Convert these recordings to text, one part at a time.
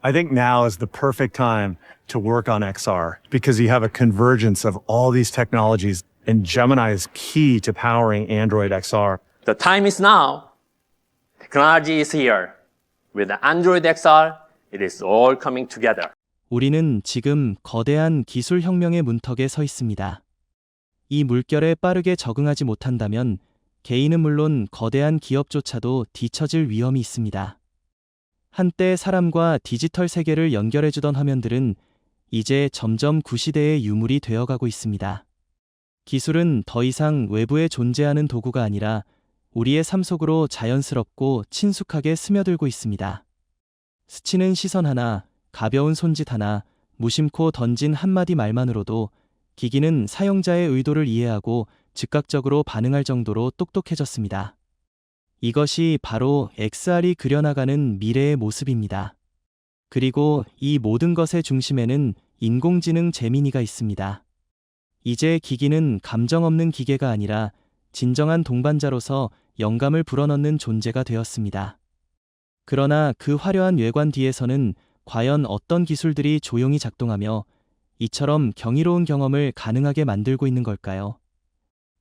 I think now is the perfect time to work on XR because you have a convergence of all these technologies, and Gemini is key to powering Android XR. The time is now. Technology is here. With Android XR, it is all coming together. 우리는 지금 거대한 기술 혁명의 문턱에 서 있습니다. 이 물결에 빠르게 적응하지 못한다면 개인은 물론 거대한 기업조차도 뒤처질 위험이 있습니다. 한때 사람과 디지털 세계를 연결해주던 화면들은 이제 점점 구시대의 유물이 되어가고 있습니다. 기술은 더 이상 외부에 존재하는 도구가 아니라 우리의 삶 속으로 자연스럽고 친숙하게 스며들고 있습니다. 스치는 시선 하나, 가벼운 손짓 하나, 무심코 던진 한마디 말만으로도 기기는 사용자의 의도를 이해하고 즉각적으로 반응할 정도로 똑똑해졌습니다. 이것이 바로 XR이 그려나가는 미래의 모습입니다. 그리고 이 모든 것의 중심에는 인공지능 제미니가 있습니다. 이제 기기는 감정 없는 기계가 아니라 진정한 동반자로서 영감을 불어넣는 존재가 되었습니다. 그러나 그 화려한 외관 뒤에서는 과연 어떤 기술들이 조용히 작동하며 이처럼 경이로운 경험을 가능하게 만들고 있는 걸까요?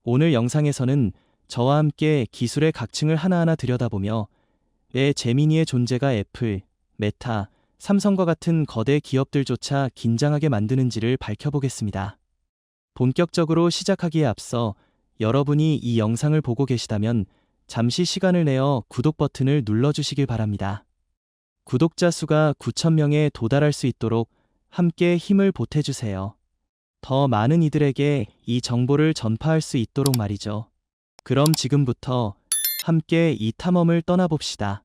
오늘 영상에서는 저와 함께 기술의 각층을 하나하나 들여다보며 왜 제미니의 존재가 애플, 메타, 삼성과 같은 거대 기업들조차 긴장하게 만드는지를 밝혀보겠습니다. 본격적으로 시작하기에 앞서 여러분이 이 영상을 보고 계시다면 잠시 시간을 내어 구독 버튼을 눌러주시길 바랍니다. 구독자 수가 9,000명에 도달할 수 있도록 함께 힘을 보태주세요. 더 많은 이들에게 이 정보를 전파할 수 있도록 말이죠. 그럼 지금부터 함께 이 탐험을 떠나봅시다.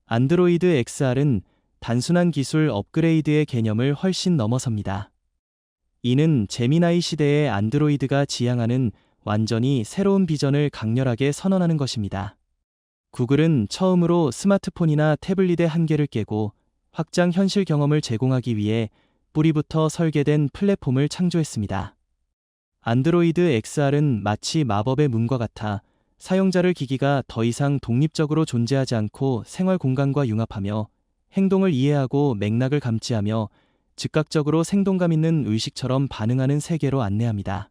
안드로이드 XR은 단순한 기술 업그레이드의 개념을 훨씬 넘어섭니다. 이는 제미나이 시대의 안드로이드가 지향하는 완전히 새로운 비전을 강렬하게 선언하는 것입니다. 구글은 처음으로 스마트폰이나 태블릿의 한계를 깨고 확장 현실 경험을 제공하기 위해 뿌리부터 설계된 플랫폼을 창조했습니다. 안드로이드 XR은 마치 마법의 문과 같아 사용자를 기기가 더 이상 독립적으로 존재하지 않고 생활 공간과 융합하며 행동을 이해하고 맥락을 감지하며 즉각적으로 생동감 있는 의식처럼 반응하는 세계로 안내합니다.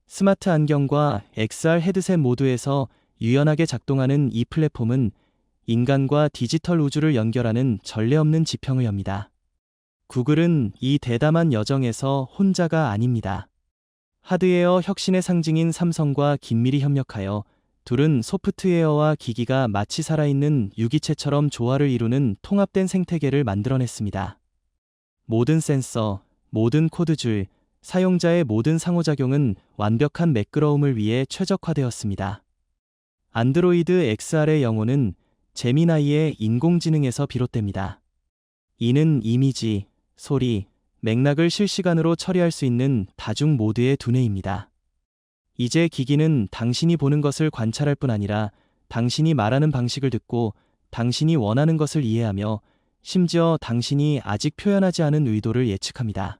스마트 안경과 XR 헤드셋 모두에서 유연하게 작동하는 이 플랫폼은 인간과 디지털 우주를 연결하는 전례 없는 지평을 엽니다. 구글은 이 대담한 여정에서 혼자가 아닙니다. 하드웨어 혁신의 상징인 삼성과 긴밀히 협력하여 둘은 소프트웨어와 기기가 마치 살아있는 유기체처럼 조화를 이루는 통합된 생태계를 만들어냈습니다. 모든 센서, 모든 코드줄, 사용자의 모든 상호작용은 완벽한 매끄러움을 위해 최적화되었습니다. 안드로이드 XR의 영혼은 제미나이의 인공지능에서 비롯됩니다. 이는 이미지, 소리, 맥락을 실시간으로 처리할 수 있는 다중 모드의 두뇌입니다. 이제 기기는 당신이 보는 것을 관찰할 뿐 아니라 당신이 말하는 방식을 듣고 당신이 원하는 것을 이해하며 심지어 당신이 아직 표현하지 않은 의도를 예측합니다.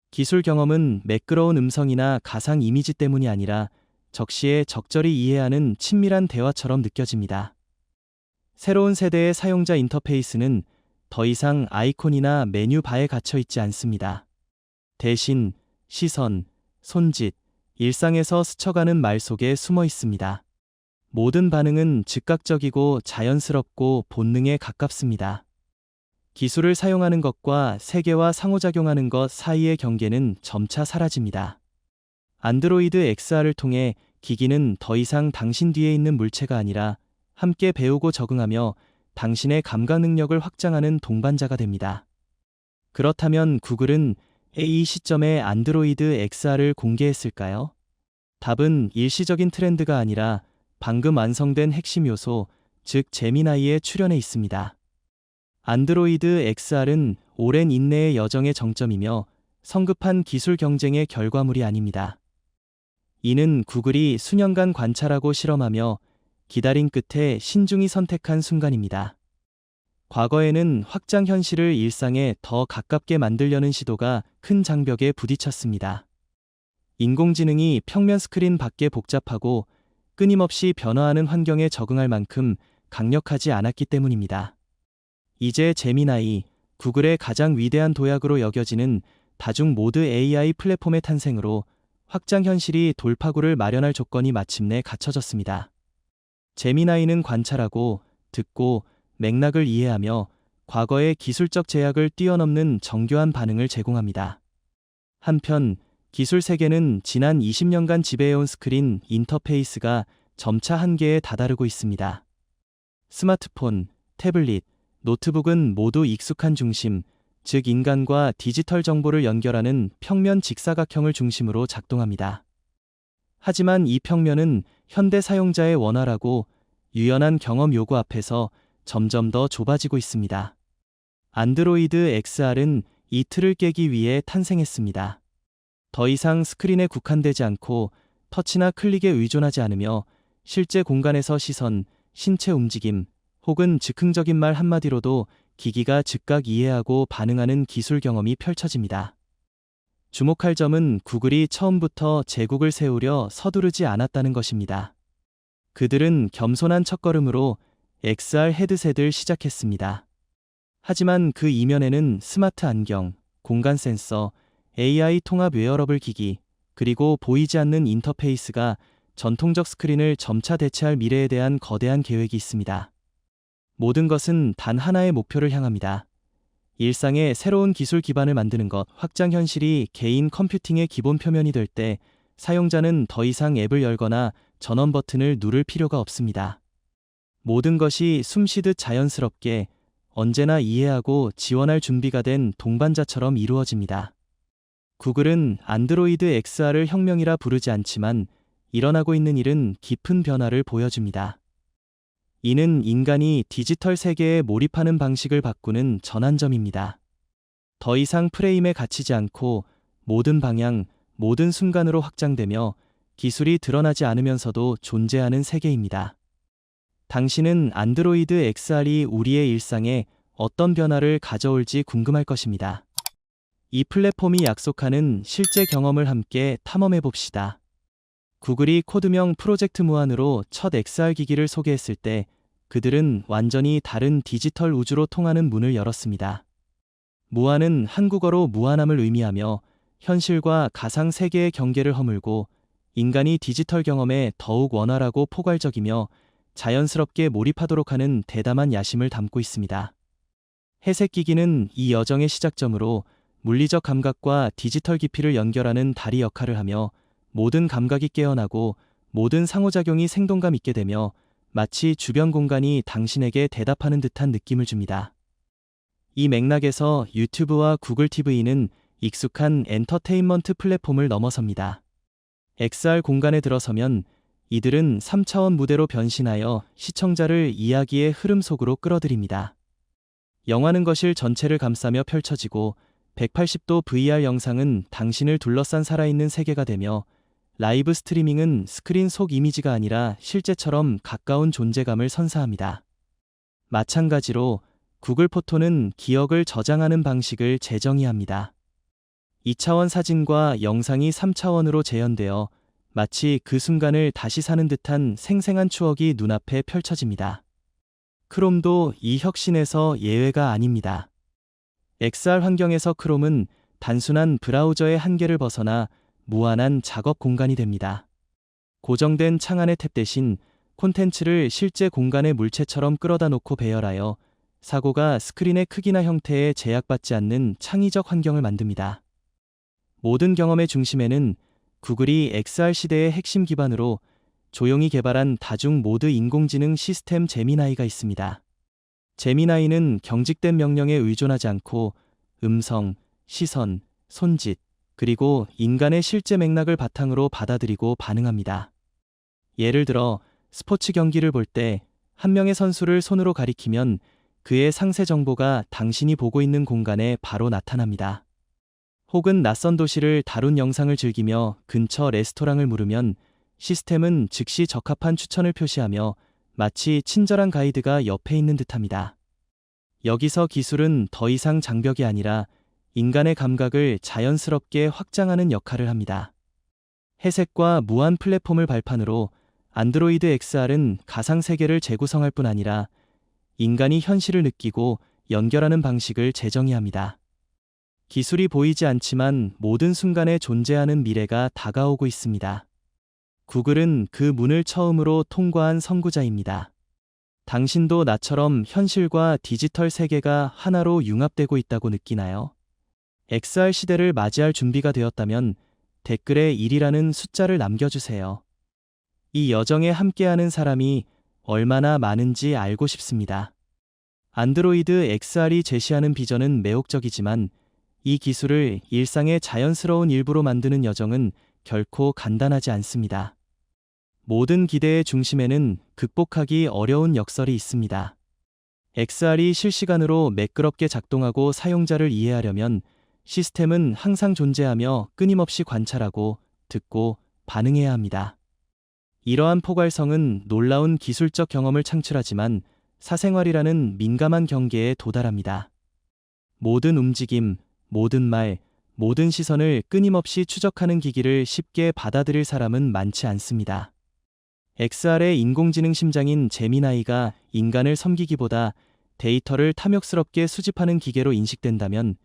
기술 경험은 매끄러운 음성이나 가상 이미지 때문이 아니라 적시에 적절히 이해하는 친밀한 대화처럼 느껴집니다. 새로운 세대의 사용자 인터페이스는 더 이상 아이콘이나 메뉴바에 갇혀 있지 않습니다. 대신 시선, 손짓, 일상에서 스쳐가는 말 속에 숨어 있습니다. 모든 반응은 즉각적이고 자연스럽고 본능에 가깝습니다. 기술을 사용하는 것과 세계와 상호작용하는 것 사이의 경계는 점차 사라집니다. 안드로이드 XR을 통해 기기는 더 이상 당신 뒤에 있는 물체가 아니라 함께 배우고 적응하며 당신의 감각 능력을 확장하는 동반자가 됩니다. 그렇다면 구글은 이 시점에 안드로이드 XR을 공개했을까요? 답은 일시적인 트렌드가 아니라 방금 완성된 핵심 요소, 즉 제미나이의 출현에 있습니다. 안드로이드 XR은 오랜 인내의 여정의 정점이며 성급한 기술 경쟁의 결과물이 아닙니다. 이는 구글이 수년간 관찰하고 실험하며 기다린 끝에 신중히 선택한 순간입니다. 과거에는 확장 현실을 일상에 더 가깝게 만들려는 시도가 큰 장벽에 부딪혔습니다. 인공지능이 평면 스크린 밖에 복잡하고 끊임없이 변화하는 환경에 적응할 만큼 강력하지 않았기 때문입니다. 이제 제미나이, 구글의 가장 위대한 도약으로 여겨지는 다중 모드 AI 플랫폼의 탄생으로 확장 현실이 돌파구를 마련할 조건이 마침내 갖춰졌습니다. 제미나이는 관찰하고 듣고 맥락을 이해하며 과거의 기술적 제약을 뛰어넘는 정교한 반응을 제공합니다. 한편 기술 세계는 지난 20년간 지배해온 스크린 인터페이스가 점차 한계에 다다르고 있습니다. 스마트폰, 태블릿, 노트북은 모두 익숙한 중심, 즉 인간과 디지털 정보를 연결하는 평면 직사각형을 중심으로 작동합니다. 하지만 이 평면은 현대 사용자의 원활하고 유연한 경험 요구 앞에서 점점 더 좁아지고 있습니다. 안드로이드 XR은 이 틀을 깨기 위해 탄생했습니다. 더 이상 스크린에 국한되지 않고 터치나 클릭에 의존하지 않으며 실제 공간에서 시선, 신체 움직임, 혹은 즉흥적인 말 한마디로도 기기가 즉각 이해하고 반응하는 기술 경험이 펼쳐집니다. 주목할 점은 구글이 처음부터 제국을 세우려 서두르지 않았다는 것입니다. 그들은 겸손한 첫걸음으로 XR 헤드셋을 시작했습니다. 하지만 그 이면에는 스마트 안경, 공간 센서, AI 통합 웨어러블 기기, 그리고 보이지 않는 인터페이스가 전통적 스크린을 점차 대체할 미래에 대한 거대한 계획이 있습니다. 모든 것은 단 하나의 목표를 향합니다. 일상에 새로운 기술 기반을 만드는 것. 확장 현실이 개인 컴퓨팅의 기본 표면이 될 때 사용자는 더 이상 앱을 열거나 전원 버튼을 누를 필요가 없습니다. 모든 것이 숨쉬듯 자연스럽게 언제나 이해하고 지원할 준비가 된 동반자처럼 이루어집니다. 구글은 안드로이드 XR을 혁명이라 부르지 않지만 일어나고 있는 일은 깊은 변화를 보여줍니다. 이는 인간이 디지털 세계에 몰입하는 방식을 바꾸는 전환점입니다. 더 이상 프레임에 갇히지 않고 모든 방향, 모든 순간으로 확장되며 기술이 드러나지 않으면서도 존재하는 세계입니다. 당신은 안드로이드 XR이 우리의 일상에 어떤 변화를 가져올지 궁금할 것입니다. 이 플랫폼이 약속하는 실제 경험을 함께 탐험해 봅시다. 구글이 코드명 프로젝트 무한으로 첫 XR 기기를 소개했을 때 그들은 완전히 다른 디지털 우주로 통하는 문을 열었습니다. 무한은 한국어로 무한함을 의미하며 현실과 가상 세계의 경계를 허물고 인간이 디지털 경험에 더욱 원활하고 포괄적이며 자연스럽게 몰입하도록 하는 대담한 야심을 담고 있습니다. 회색 기기는 이 여정의 시작점으로 물리적 감각과 디지털 깊이를 연결하는 다리 역할을 하며 모든 감각이 깨어나고 모든 상호작용이 생동감 있게 되며 마치 주변 공간이 당신에게 대답하는 듯한 느낌을 줍니다. 이 맥락에서 유튜브와 구글 TV는 익숙한 엔터테인먼트 플랫폼을 넘어섭니다. XR 공간에 들어서면 이들은 3차원 무대로 변신하여 시청자를 이야기의 흐름 속으로 끌어들입니다. 영화는 거실 전체를 감싸며 펼쳐지고 180도 VR 영상은 당신을 둘러싼 살아있는 세계가 되며 라이브 스트리밍은 스크린 속 이미지가 아니라 실제처럼 가까운 존재감을 선사합니다. 마찬가지로 구글 포토는 기억을 저장하는 방식을 재정의합니다. 2차원 사진과 영상이 3차원으로 재현되어 마치 그 순간을 다시 사는 듯한 생생한 추억이 눈앞에 펼쳐집니다. 크롬도 이 혁신에서 예외가 아닙니다. XR 환경에서 크롬은 단순한 브라우저의 한계를 벗어나 무한한 작업 공간이 됩니다. 고정된 창안의 탭 대신 콘텐츠를 실제 공간의 물체처럼 끌어다 놓고 배열하여 사고가 스크린의 크기나 형태에 제약받지 않는 창의적 환경을 만듭니다. 모든 경험의 중심에는 구글이 XR 시대의 핵심 기반으로 조용히 개발한 다중 모드 인공지능 시스템 제미나이가 있습니다. 제미나이는 경직된 명령에 의존하지 않고 음성, 시선, 손짓, 그리고 인간의 실제 맥락을 바탕으로 받아들이고 반응합니다. 예를 들어 스포츠 경기를 볼 때 한 명의 선수를 손으로 가리키면 그의 상세 정보가 당신이 보고 있는 공간에 바로 나타납니다. 혹은 낯선 도시를 다룬 영상을 즐기며 근처 레스토랑을 물으면 시스템은 즉시 적합한 추천을 표시하며 마치 친절한 가이드가 옆에 있는 듯합니다. 여기서 기술은 더 이상 장벽이 아니라 인간의 감각을 자연스럽게 확장하는 역할을 합니다. 회색과 무한 플랫폼을 발판으로 안드로이드 XR은 가상 세계를 재구성할 뿐 아니라 인간이 현실을 느끼고 연결하는 방식을 재정의합니다. 기술이 보이지 않지만 모든 순간에 존재하는 미래가 다가오고 있습니다. 구글은 그 문을 처음으로 통과한 선구자입니다. 당신도 나처럼 현실과 디지털 세계가 하나로 융합되고 있다고 느끼나요? XR 시대를 맞이할 준비가 되었다면 댓글에 1이라는 숫자를 남겨주세요. 이 여정에 함께하는 사람이 얼마나 많은지 알고 싶습니다. 안드로이드 XR이 제시하는 비전은 매혹적이지만 이 기술을 일상의 자연스러운 일부로 만드는 여정은 결코 간단하지 않습니다. 모든 기대의 중심에는 극복하기 어려운 역설이 있습니다. XR이 실시간으로 매끄럽게 작동하고 사용자를 이해하려면 시스템은 항상 존재하며 끊임없이 관찰하고 듣고 반응해야 합니다. 이러한 포괄성은 놀라운 기술적 경험을 창출하지만 사생활이라는 민감한 경계에 도달합니다. 모든 움직임, 모든 말, 모든 시선을 끊임없이 추적하는 기기를 쉽게 받아들일 사람은 많지 않습니다. XR의 인공지능 심장인 제미나이가 인간을 섬기기보다 데이터를 탐욕스럽게 수집하는 기계로 인식된다면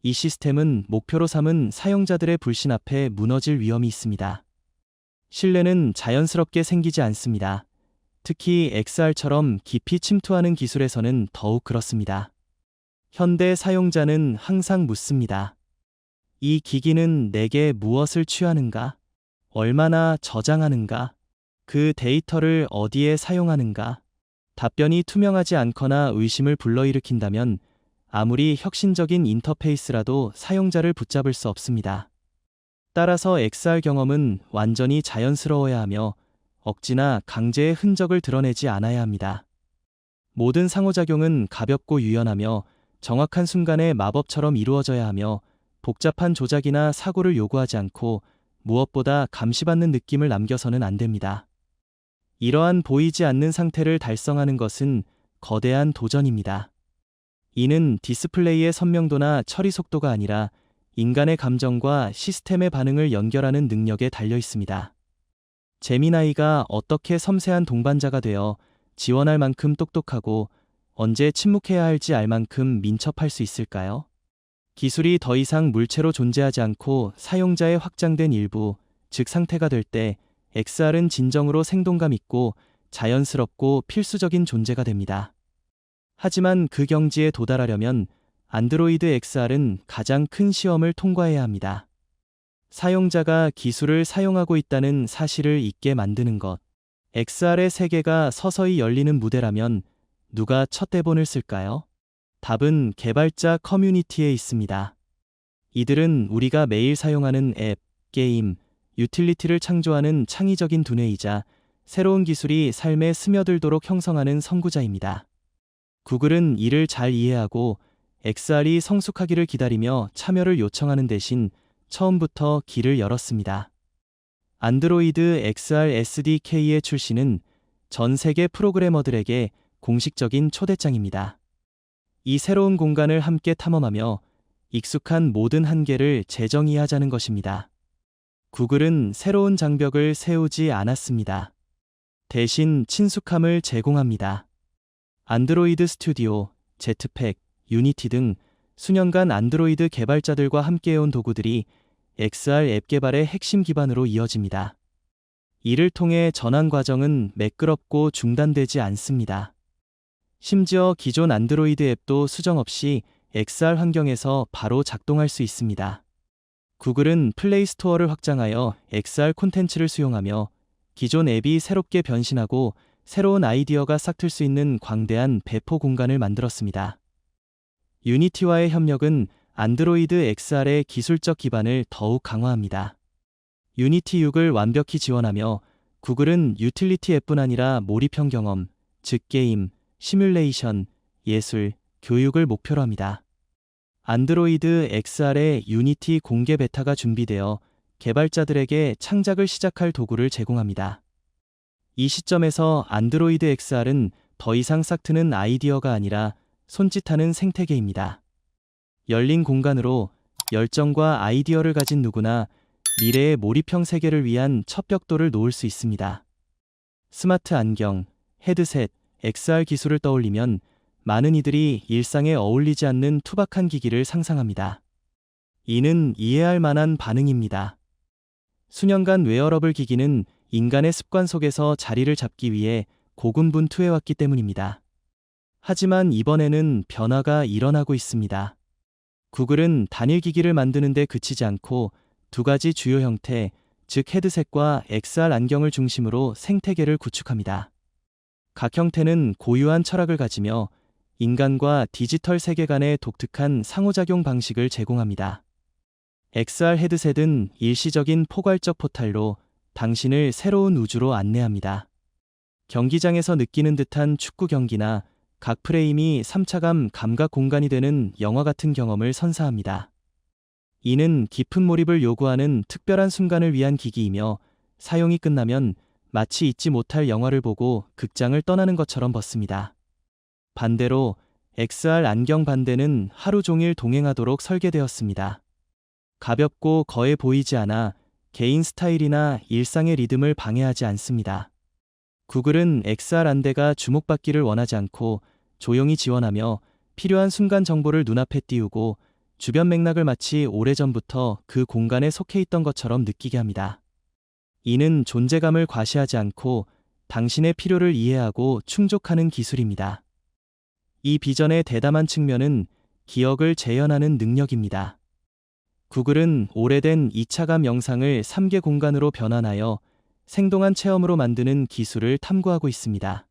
이 시스템은 목표로 삼은 사용자들의 불신 앞에 무너질 위험이 있습니다. 신뢰는 자연스럽게 생기지 않습니다. 특히 XR처럼 깊이 침투하는 기술에서는 더욱 그렇습니다. 현대 사용자는 항상 묻습니다. 이 기기는 내게 무엇을 취하는가? 얼마나 저장하는가? 그 데이터를 어디에 사용하는가? 답변이 투명하지 않거나 의심을 불러일으킨다면 아무리 혁신적인 인터페이스라도 사용자를 붙잡을 수 없습니다. 따라서 XR 경험은 완전히 자연스러워야 하며 억지나 강제의 흔적을 드러내지 않아야 합니다. 모든 상호작용은 가볍고 유연하며 정확한 순간에 마법처럼 이루어져야 하며 복잡한 조작이나 사고를 요구하지 않고 무엇보다 감시받는 느낌을 남겨서는 안 됩니다. 이러한 보이지 않는 상태를 달성하는 것은 거대한 도전입니다. 이는 디스플레이의 선명도나 처리 속도가 아니라 인간의 감정과 시스템의 반응을 연결하는 능력에 달려 있습니다. 제미나이가 어떻게 섬세한 동반자가 되어 지원할 만큼 똑똑하고 언제 침묵해야 할지 알 만큼 민첩할 수 있을까요? 기술이 더 이상 물체로 존재하지 않고 사용자의 확장된 일부, 즉 상태가 될 때 XR은 진정으로 생동감 있고 자연스럽고 필수적인 존재가 됩니다. 하지만 그 경지에 도달하려면 안드로이드 XR은 가장 큰 시험을 통과해야 합니다. 사용자가 기술을 사용하고 있다는 사실을 잊게 만드는 것. XR의 세계가 서서히 열리는 무대라면 누가 첫 대본을 쓸까요? 답은 개발자 커뮤니티에 있습니다. 이들은 우리가 매일 사용하는 앱, 게임, 유틸리티를 창조하는 창의적인 두뇌이자 새로운 기술이 삶에 스며들도록 형성하는 선구자입니다. 구글은 이를 잘 이해하고 XR이 성숙하기를 기다리며 참여를 요청하는 대신 처음부터 길을 열었습니다. 안드로이드 XR SDK의 출시는 전 세계 프로그래머들에게 공식적인 초대장입니다. 이 새로운 공간을 함께 탐험하며 익숙한 모든 한계를 재정의하자는 것입니다. 구글은 새로운 장벽을 세우지 않았습니다. 대신 친숙함을 제공합니다. 안드로이드 스튜디오, 제트팩, 유니티 등 수년간 안드로이드 개발자들과 함께해온 도구들이 XR 앱 개발의 핵심 기반으로 이어집니다. 이를 통해 전환 과정은 매끄럽고 중단되지 않습니다. 심지어 기존 안드로이드 앱도 수정 없이 XR 환경에서 바로 작동할 수 있습니다. 구글은 플레이 스토어를 확장하여 XR 콘텐츠를 수용하며 기존 앱이 새롭게 변신하고 새로운 아이디어가 싹틀 수 있는 광대한 배포 공간을 만들었습니다. 유니티와의 협력은 안드로이드 XR의 기술적 기반을 더욱 강화합니다. 유니티 6을 완벽히 지원하며 구글은 유틸리티 앱뿐 아니라 몰입형 경험, 즉 게임, 시뮬레이션, 예술, 교육을 목표로 합니다. 안드로이드 XR의 유니티 공개 베타가 준비되어 개발자들에게 창작을 시작할 도구를 제공합니다. 이 시점에서 안드로이드 XR은 더 이상 싹트는 아이디어가 아니라 손짓하는 생태계입니다. 열린 공간으로 열정과 아이디어를 가진 누구나 미래의 몰입형 세계를 위한 첫 벽돌을 놓을 수 있습니다. 스마트 안경, 헤드셋, XR 기술을 떠올리면 많은 이들이 일상에 어울리지 않는 투박한 기기를 상상합니다. 이는 이해할 만한 반응입니다. 수년간 웨어러블 기기는 인간의 습관 속에서 자리를 잡기 위해 고군분투해왔기 때문입니다. 하지만 이번에는 변화가 일어나고 있습니다. 구글은 단일 기기를 만드는 데 그치지 않고 두 가지 주요 형태, 즉 헤드셋과 XR 안경을 중심으로 생태계를 구축합니다. 각 형태는 고유한 철학을 가지며 인간과 디지털 세계 간의 독특한 상호작용 방식을 제공합니다. XR 헤드셋은 일시적인 포괄적 포탈로 당신을 새로운 우주로 안내합니다. 경기장에서 느끼는 듯한 축구 경기나 각 프레임이 3차감 감각 공간이 되는 영화 같은 경험을 선사합니다. 이는 깊은 몰입을 요구하는 특별한 순간을 위한 기기이며 사용이 끝나면 마치 잊지 못할 영화를 보고 극장을 떠나는 것처럼 벗습니다. 반대로 XR 안경 반대는 하루 종일 동행하도록 설계되었습니다. 가볍고 거해 보이지 않아 개인 스타일이나 일상의 리듬을 방해하지 않습니다. 구글은 XR 안대가 주목받기를 원하지 않고 조용히 지원하며 필요한 순간 정보를 눈앞에 띄우고 주변 맥락을 마치 오래전부터 그 공간에 속해 있던 것처럼 느끼게 합니다. 이는 존재감을 과시하지 않고 당신의 필요를 이해하고 충족하는 기술입니다. 이 비전의 대담한 측면은 기억을 재현하는 능력입니다. 구글은 오래된 2차감 영상을 3개 공간으로 변환하여 생동한 체험으로 만드는 기술을 탐구하고 있습니다.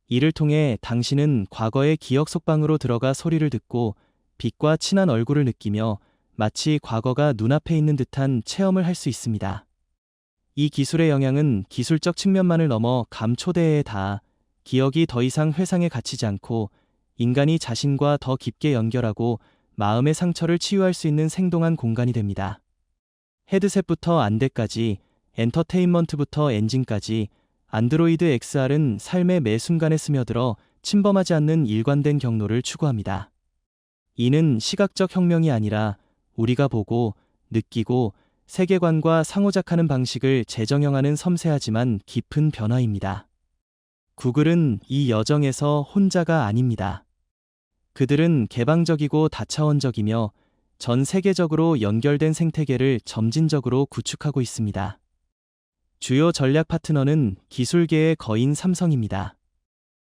이를 통해 당신은 과거의 기억 속방으로 들어가 소리를 듣고 빛과 친한 얼굴을 느끼며 마치 과거가 눈앞에 있는 듯한 체험을 할 수 있습니다. 이 기술의 영향은 기술적 측면만을 넘어 감초대에 닿아 기억이 더 이상 회상에 갇히지 않고 인간이 자신과 더 깊게 연결하고 마음의 상처를 치유할 수 있는 생동한 공간이 됩니다. 헤드셋부터 안대까지, 엔터테인먼트부터 엔진까지 안드로이드 XR은 삶의 매 순간에 스며들어 침범하지 않는 일관된 경로를 추구합니다. 이는 시각적 혁명이 아니라 우리가 보고, 느끼고, 세계관과 상호작하는 방식을 재정형하는 섬세하지만 깊은 변화입니다. 구글은 이 여정에서 혼자가 아닙니다. 그들은 개방적이고 다차원적이며 전 세계적으로 연결된 생태계를 점진적으로 구축하고 있습니다. 주요 전략 파트너는 기술계의 거인 삼성입니다.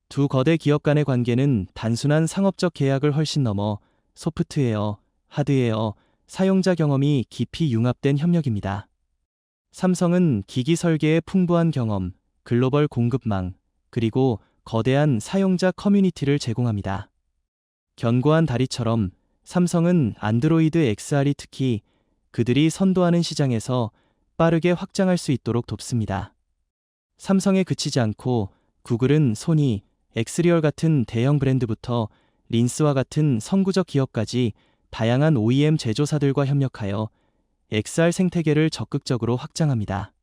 두 거대 기업 간의 관계는 단순한 상업적 계약을 훨씬 넘어 소프트웨어, 하드웨어, 사용자 경험이 깊이 융합된 협력입니다. 삼성은 기기 설계의 풍부한 경험, 글로벌 공급망, 그리고 거대한 사용자 커뮤니티를 제공합니다. 견고한 다리처럼 삼성은 안드로이드 XR이 특히 그들이 선도하는 시장에서 빠르게 확장할 수 있도록 돕습니다. 삼성에 그치지 않고 구글은 소니, 엑스리얼 같은 대형 브랜드부터 린스와 같은 선구적 기업까지 다양한 OEM 제조사들과 협력하여 XR 생태계를 적극적으로 확장합니다.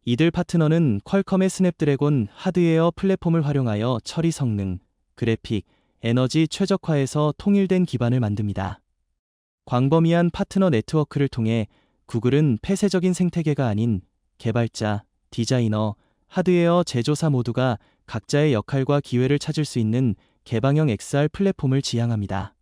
이들 파트너는 퀄컴의 스냅드래곤 하드웨어 플랫폼을 활용하여 처리 성능, 그래픽, 에너지 최적화에서 통일된 기반을 만듭니다. 광범위한 파트너 네트워크를 통해 구글은 폐쇄적인 생태계가 아닌 개발자, 디자이너, 하드웨어 제조사 모두가 각자의 역할과 기회를 찾을 수 있는 개방형 XR 플랫폼을 지향합니다.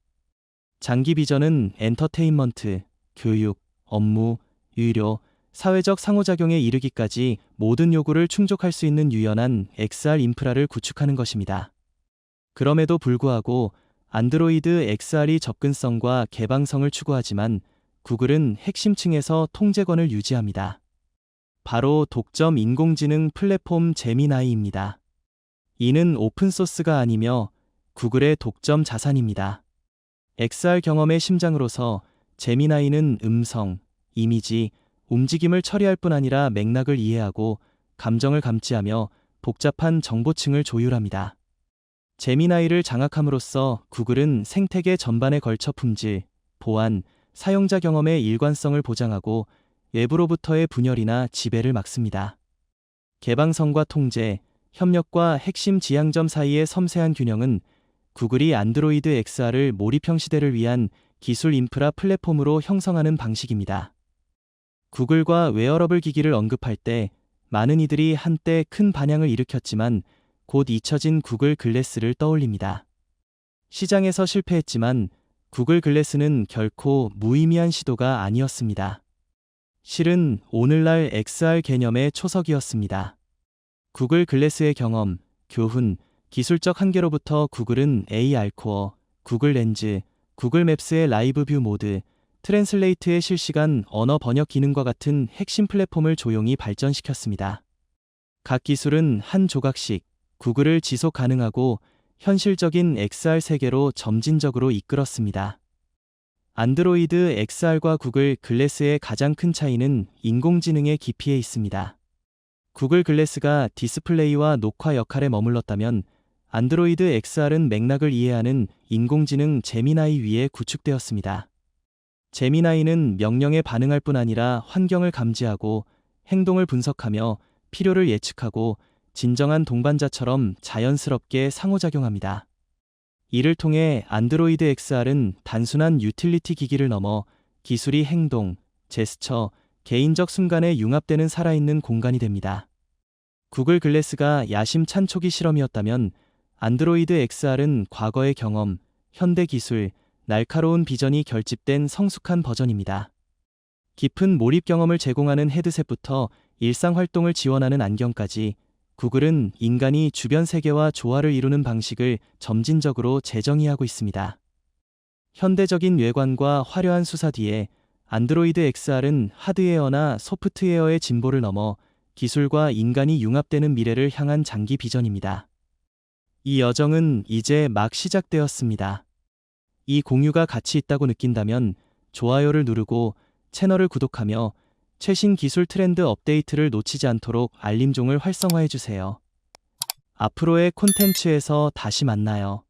장기 비전은 엔터테인먼트, 교육, 업무, 의료, 사회적 상호작용에 이르기까지 모든 요구를 충족할 수 있는 유연한 XR 인프라를 구축하는 것입니다. 그럼에도 불구하고 안드로이드 XR이 접근성과 개방성을 추구하지만 구글은 핵심층에서 통제권을 유지합니다. 바로 독점 인공지능 플랫폼 제미나이입니다. 이는 오픈소스가 아니며 구글의 독점 자산입니다. XR 경험의 심장으로서 제미나이는 음성, 이미지, 움직임을 처리할 뿐 아니라 맥락을 이해하고 감정을 감지하며 복잡한 정보층을 조율합니다. 제미나이를 장악함으로써 구글은 생태계 전반에 걸쳐 품질, 보안, 사용자 경험의 일관성을 보장하고 외부로부터의 분열이나 지배를 막습니다. 개방성과 통제, 협력과 핵심 지향점 사이의 섬세한 균형은 구글이 안드로이드 XR을 몰입형 시대를 위한 기술 인프라 플랫폼으로 형성하는 방식입니다. 구글과 웨어러블 기기를 언급할 때 많은 이들이 한때 큰 반향을 일으켰지만 곧 잊혀진 구글 글래스를 떠올립니다. 시장에서 실패했지만 구글 글래스는 결코 무의미한 시도가 아니었습니다. 실은 오늘날 XR 개념의 초석이었습니다. 구글 글래스의 경험, 교훈, 기술적 한계로부터 구글은 AR 코어, 구글 렌즈, 구글 맵스의 라이브 뷰 모드, 트랜슬레이트의 실시간 언어 번역 기능과 같은 핵심 플랫폼을 조용히 발전시켰습니다. 각 기술은 한 조각씩 구글을 지속 가능하고 현실적인 XR 세계로 점진적으로 이끌었습니다. 안드로이드 XR과 구글 글래스의 가장 큰 차이는 인공지능의 깊이에 있습니다. 구글 글래스가 디스플레이와 녹화 역할에 머물렀다면 안드로이드 XR은 맥락을 이해하는 인공지능 제미나이 위에 구축되었습니다. 제미나이는 명령에 반응할 뿐 아니라 환경을 감지하고 행동을 분석하며 필요를 예측하고 진정한 동반자처럼 자연스럽게 상호작용합니다. 이를 통해 안드로이드 XR은 단순한 유틸리티 기기를 넘어 기술이 행동, 제스처, 개인적 순간에 융합되는 살아있는 공간이 됩니다. 구글 글래스가 야심찬 초기 실험이었다면 안드로이드 XR은 과거의 경험, 현대 기술, 날카로운 비전이 결집된 성숙한 버전입니다. 깊은 몰입 경험을 제공하는 헤드셋부터 일상 활동을 지원하는 안경까지 구글은 인간이 주변 세계와 조화를 이루는 방식을 점진적으로 재정의하고 있습니다. 현대적인 외관과 화려한 수사 뒤에 안드로이드 XR은 하드웨어나 소프트웨어의 진보를 넘어 기술과 인간이 융합되는 미래를 향한 장기 비전입니다. 이 여정은 이제 막 시작되었습니다. 이 공유가 가치 있다고 느낀다면 좋아요를 누르고 채널을 구독하며 최신 기술 트렌드 업데이트를 놓치지 않도록 알림종을 활성화해주세요. 앞으로의 콘텐츠에서 다시 만나요.